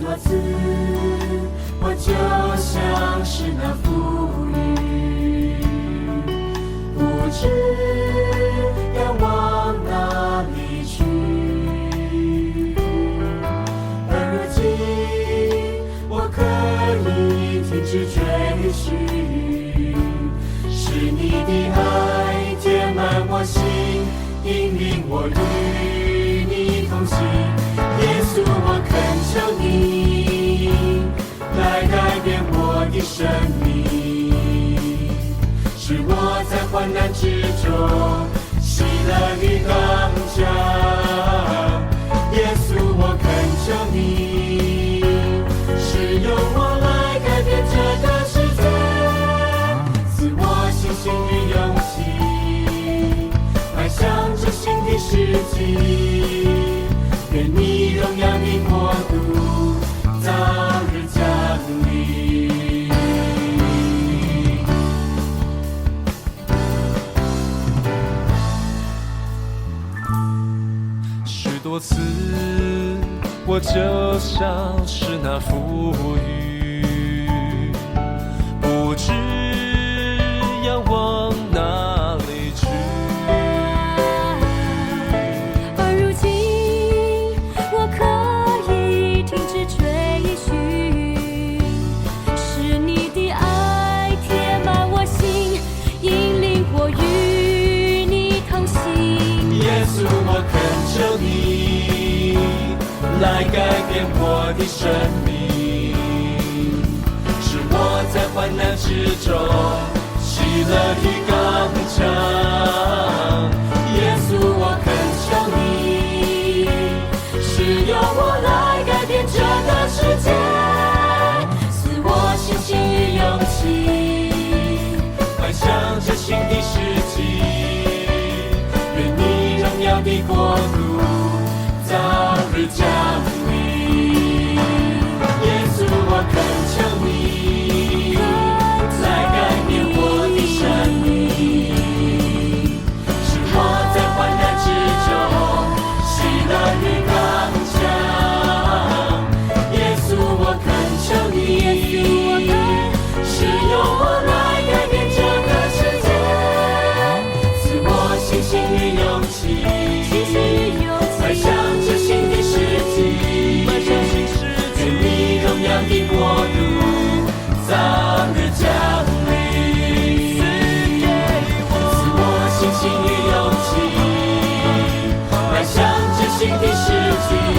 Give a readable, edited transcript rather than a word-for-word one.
多次，我就像是那浮云，不知要往哪里去。而如今，我可以停止追寻，是你的爱填满我心，引领我与你同行。耶稣，我恳求你来改变我的生命，使我在患难之中喜乐与刚强。耶稣，我恳求你使用我来改变这个世界，赐我信心与勇气，迈向这新的世纪。愿你荣耀的国度早日降临。许多次，我就像是那浮云，不知要往哪里去。而如今，我可以停止追寻，是你的爱填满我心，引领我与你同行。耶稣，我恳求你来改变我的生命，使我在患难之中喜乐与刚强。耶稣，我恳求你使用我来改变这个世界，赐我信心与勇气，迈向这新的世纪。愿你荣耀的国度早日降临。耶稣，我恳求你来改变我的生命，使我在患难之中喜乐与刚强。耶稣，我恳求你使用我来改变这个世界，赐我信心与勇气，迈向这新的世纪。愿你荣耀的国度早日降临，赐我信心与勇气，迈向这新的世纪。